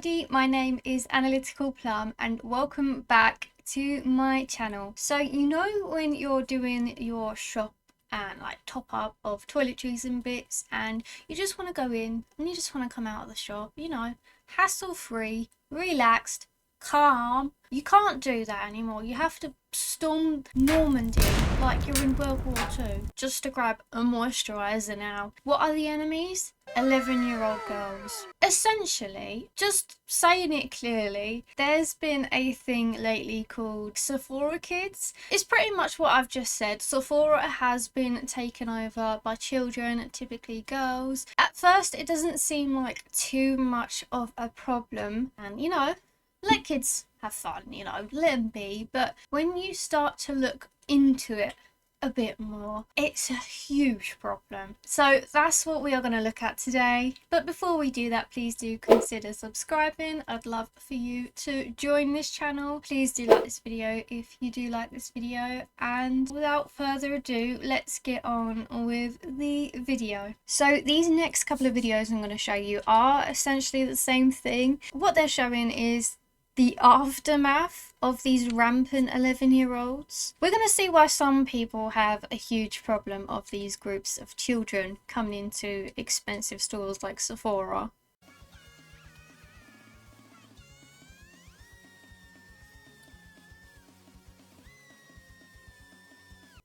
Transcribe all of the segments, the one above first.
everybody, my name is Analyticalplum and welcome back to my channel. So you know when you're doing your shop and like top up of toiletries and bits and you just want to go in and you just want to come out of the shop, you know, hassle free, relaxed, calm. You can't do that anymore. You have to storm Normandy like you're in World War II just to grab a moisturiser now. What are the enemies? 11-year-old girls. Essentially, just saying it clearly, there's been a thing lately called SEPHORA kids. It's pretty much what I've just said. SEPHORA has been taken over by children, typically girls. At first, it doesn't seem like too much of a problem, and you know, let kids have fun, you know, let them be. But when you start to look into it a bit more, it's a huge problem. So that's what we are going to look at today. But before we do that, please do consider subscribing. I'd love for you to join this channel. Please do like this video if you do like this video. And without further ado, let's get on with the video. So these next couple of videos I'm going to show you are essentially the same thing. What they're showing is the aftermath of these rampant 11-year-olds. We're going to see why some people have a huge problem of these groups of children coming into expensive stores like SEPHORA.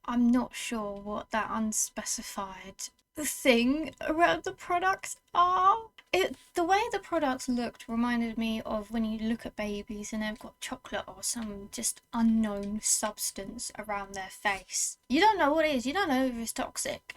I'm not sure what that unspecified thing around the products are. The way the products looked reminded me of when you look at babies and they've got chocolate or some just unknown substance around their face. You don't know what it is, you don't know if it's toxic.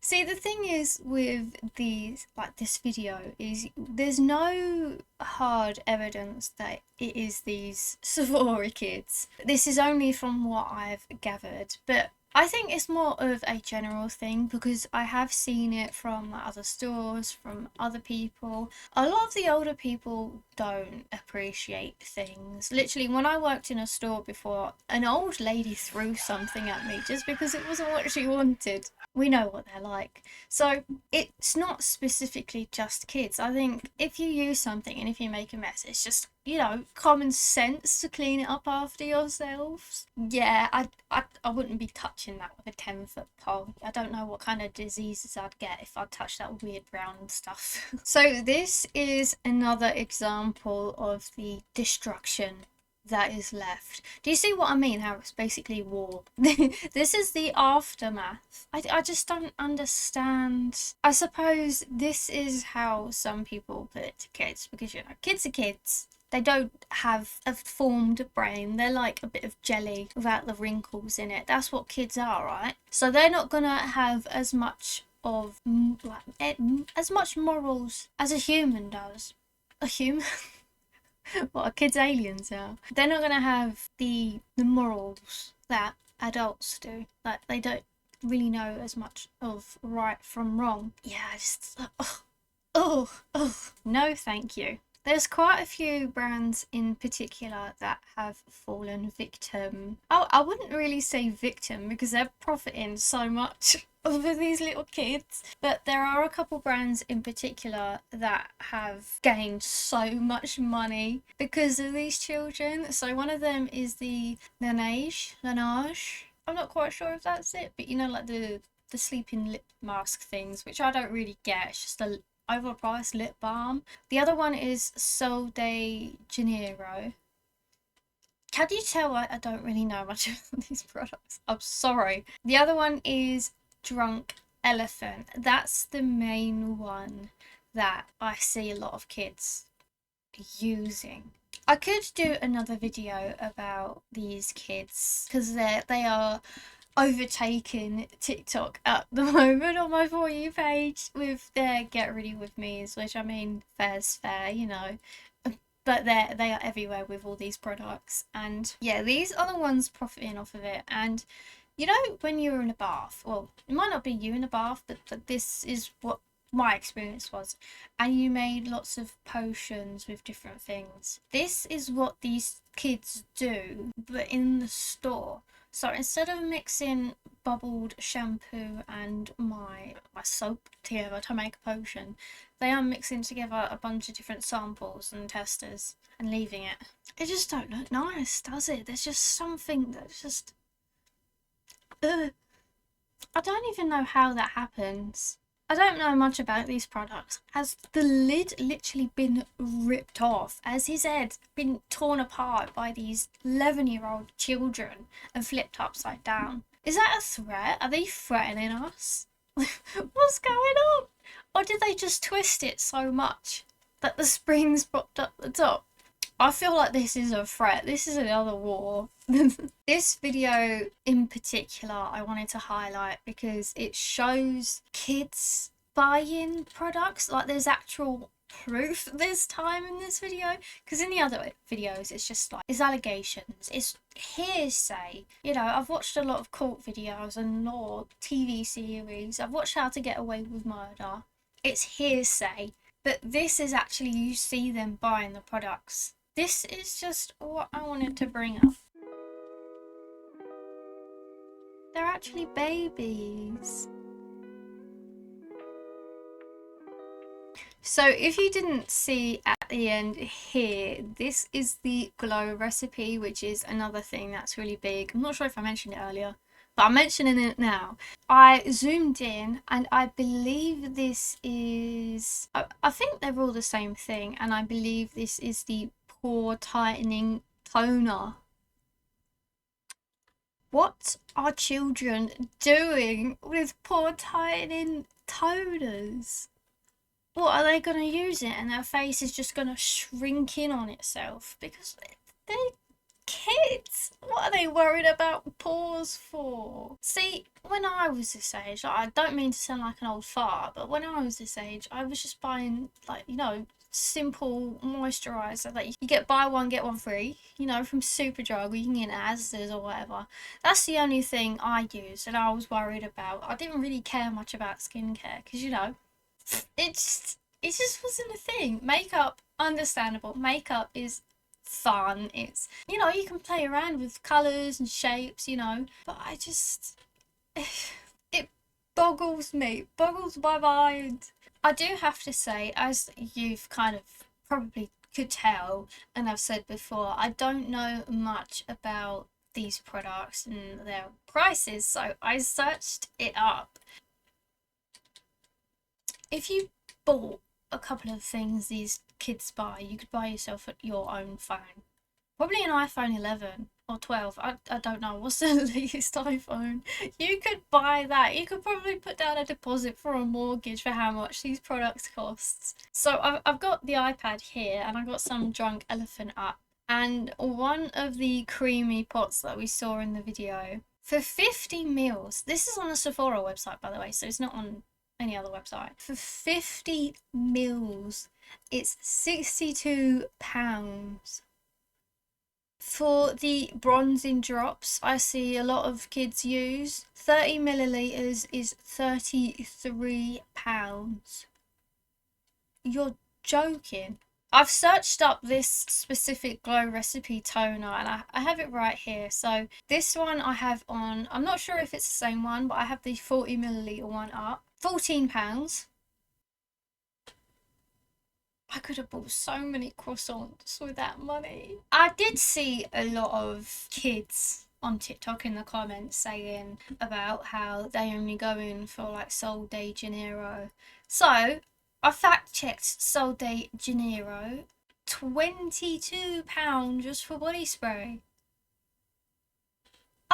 See, the thing is with these, like this video, is there's no hard evidence that it is these SEPHORA kids. This is only from what I've gathered, but I think it's more of a general thing because I have seen it from other stores, from other people. A lot of the older people don't appreciate things. Literally, when I worked in a store before, an old lady threw something at me just because it wasn't what she wanted. We know what they're like. So it's not specifically just kids. I think if you use something and if you make a mess, it's just, you know, common sense to clean it up after yourselves. Yeah, I wouldn't be touching that with a 10-foot pole. I don't know what kind of diseases I'd get if I touched that weird brown stuff. So this is another example of the destruction that is left. Do you see what I mean? How it's basically war. This is the aftermath. I just don't understand. I suppose this is how some people put it to kids, because, you know, kids are kids. They don't have a formed brain. They're like a bit of jelly without the wrinkles in it. That's what kids are, right? So they're not gonna have as much of like as much morals as a human does. A human. What are kids aliens now? They're not gonna have the morals that adults do. Like, they don't really know as much of right from wrong. Yeah, I just no thank you. There's quite a few brands in particular that have fallen victim. Oh, I wouldn't really say victim because they're profiting so much over these little kids. But there are a couple brands in particular that have gained so much money because of these children. So one of them is the Laneige. I'm not quite sure if that's it, but you know, like the sleeping lip mask things, which I don't really get. It's just a overpriced lip balm. The other one is Sol de Janeiro. Can you tell I don't really know much about these products? I'm sorry. The other one is Drunk Elephant. That's the main one that I see a lot of kids using. I could do another video about these kids because they are overtaking TikTok at the moment on my For You page with their Get Ready With Me's, which, I mean, fair's fair, you know, but they are everywhere with all these products. And yeah, these are the ones profiting off of it. And you know, when you're in a bath, well, it might not be you in a bath, but this is what my experience was, and you made lots of potions with different things. This is what these kids do, but in the store. So instead of mixing bubbled shampoo and my soap together to make a potion, they are mixing together a bunch of different samples and testers and leaving it. It just don't look nice, does it? There's just something that's just... Ugh. I don't even know how that happens. I don't know much about these products. Has the lid literally been ripped off? Has his head been torn apart by these 11-year-old children and flipped upside down? Is that a threat? Are they threatening us? What's going on? Or did they just twist it so much that the springs popped up the top? I feel like this is a threat. This is another war. This video in particular I wanted to highlight because it shows kids buying products. Like, there's actual proof this time in this video, because in the other videos it's just like, it's allegations, it's hearsay. You know, I've watched a lot of court videos and law TV series. I've watched How to Get Away with Murder. It's hearsay. But this is actually, you see them buying the products. This is just what I wanted to bring up. They're actually babies. So if you didn't see at the end here, this is the glow recipe, which is another thing that's really big. I'm not sure if I mentioned it earlier, but I'm mentioning it now. I zoomed in and I believe this is... I think they're all the same thing, and I believe this is the pore tightening toner. What are children doing with pore tightening toners? What, are they going to use it and their face is just going to shrink in on itself? Because they're kids. What are they worried about pores for? See, when I was this age, I don't mean to sound like an old fart, but when I was this age, I was just buying, like, you know, simple moisturizer that you get buy one get one free, you know, from Superdrug, or you can get Asda's or whatever. That's the only thing I used and I was worried about. I didn't really care much about skincare because, you know, it just wasn't a thing. Makeup, understandable. Makeup is fun. It's, you know, you can play around with colours and shapes, you know, but I just... it boggles me, boggles my mind. I do have to say, as you've kind of probably could tell, and I've said before, I don't know much about these products and their prices, so I searched it up. If you bought a couple of things these kids buy, you could buy yourself your own phone. Probably an iPhone 11 or 12. I don't know. What's the latest iPhone? You could buy that. You could probably put down a deposit for a mortgage for how much these products cost. So I've got the iPad here and I've got some Drunk Elephant up. And one of the creamy pots that we saw in the video, for 50 mils, this is on the Sephora website, by the way, so it's not on any other website. For 50 mils, it's £62. For the bronzing drops, I see a lot of kids use 30 millilitres is £33. You're joking. I've searched up this specific glow recipe toner and I have it right here. So this one I have on, I'm not sure if it's the same one, but I have the 40 millilitre one up. £14. I could have bought so many croissants with that money. I did see a lot of kids on TikTok in the comments saying about how they only go in for like Sol de Janeiro. So I fact checked Sol de Janeiro. £22 just for body spray.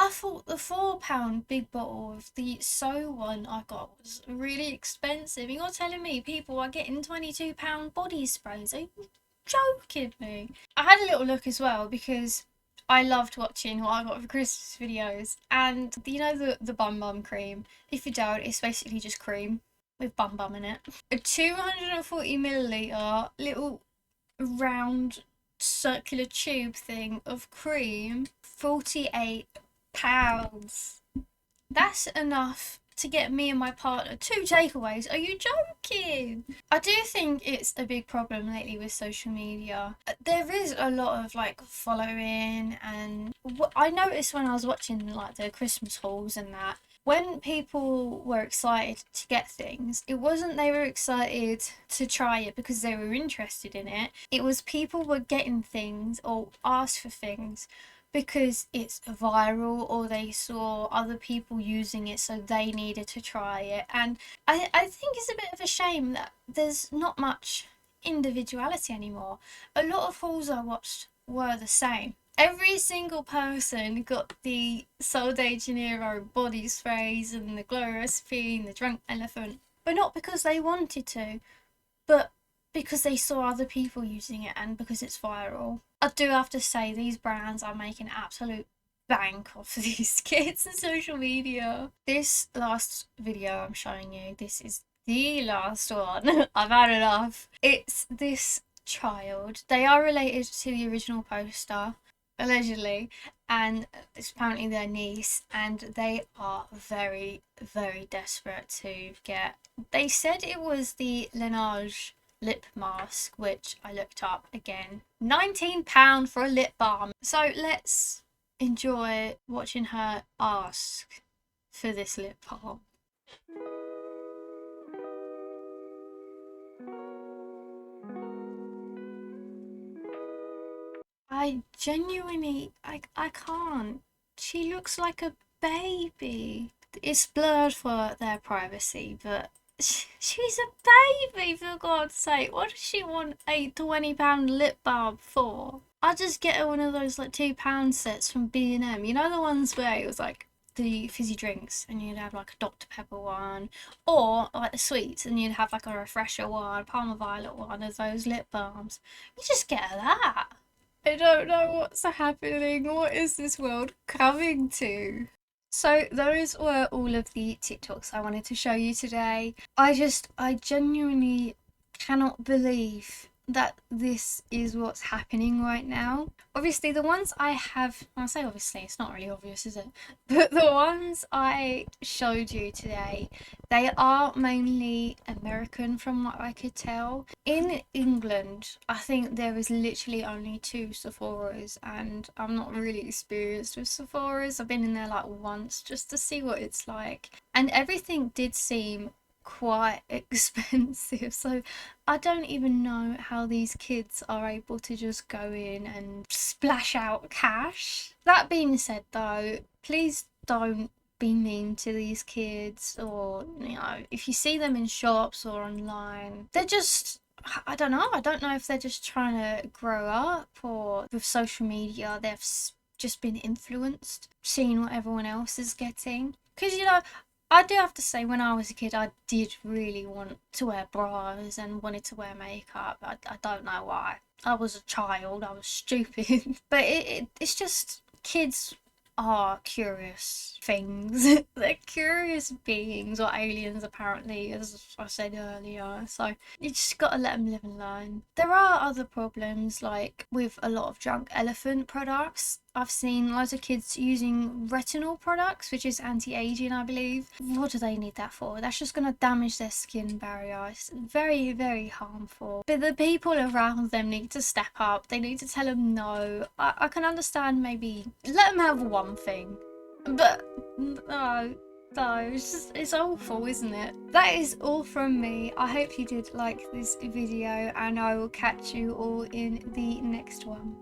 I thought the £4 big bottle of the So one I got was really expensive. You're telling me people are getting £22 body sprays? Are you joking me? I had a little look as well because I loved watching what I got for Christmas videos. And you know the Bum Bum cream? If you don't, it's basically just cream with Bum Bum in it. A 240 millilitre little round circular tube thing of cream, £48. That's enough to get me and my partner 2 takeaways. Are you joking? I do think it's a big problem lately with social media. There is a lot of like following, and I noticed when I was watching like the Christmas hauls and that, when people were excited to get things, it wasn't they were excited to try it because they were interested in it. It was people were getting things or asked for things because it's viral, or they saw other people using it so they needed to try it. And I think it's a bit of a shame that there's not much individuality anymore. A lot of hauls I watched were the same. Every single person got the Sol de Janeiro body sprays and the glow recipe and the drunk elephant, but not because they wanted to, but because they saw other people using it and because it's viral. I do have to say, these brands are making absolute bank off of these kids on social media. This last video I'm showing you, this is the last one. I've had enough. It's this child. They are related to the original poster, allegedly, and it's apparently their niece, and they are very, very desperate to get. They said it was the Laneige lip mask, which I looked up again. £19 for a lip balm. So let's enjoy watching her ask for this lip balm. I genuinely, I can't. She looks like a baby. It's blurred for their privacy, but she's a baby, for God's sake. What does she want a £20 lip balm for? I'll just get her one of those like £2 sets from B&M. You know, the ones where it was like the fizzy drinks and you'd have like a Dr. Pepper one, or like the sweets and you'd have like a refresher one, Palmer Violet one of those lip balms. You just get her that. I don't know what's happening. What is this world coming to? So those were all of the TikToks I wanted to show you today. I genuinely cannot believe that this is what's happening right now. Obviously, the ones I have, I say obviously, it's not really obvious, is it? But the ones I showed you today, they are mainly American from what I could tell. In England, I think there is literally only 2 Sephoras, and I'm not really experienced with Sephoras. I've been in there like once just to see what it's like. And everything did seem quite expensive, so I don't even know how these kids are able to just go in and splash out cash. That being said though, please don't be mean to these kids, or you know, if you see them in shops or online, they're just, I don't know if they're just trying to grow up, or with social media they've just been influenced, seeing what everyone else is getting. Because you know, I do have to say, when I was a kid, I did really want to wear bras and wanted to wear makeup. I don't know why. I was a child, I was stupid. But it's just, kids are curious things. They're curious beings, or aliens apparently, as I said earlier. So you just gotta let them live and learn. There are other problems, like with a lot of drunk elephant products. I've seen loads of kids using retinol products, which is anti-aging, I believe. What do they need that for? That's just going to damage their skin barrier. It's very, very harmful. But the people around them need to step up. They need to tell them no. I can understand, maybe let them have one thing. But no. No, it's awful, isn't it? That is all from me. I hope you did like this video, and I will catch you all in the next one.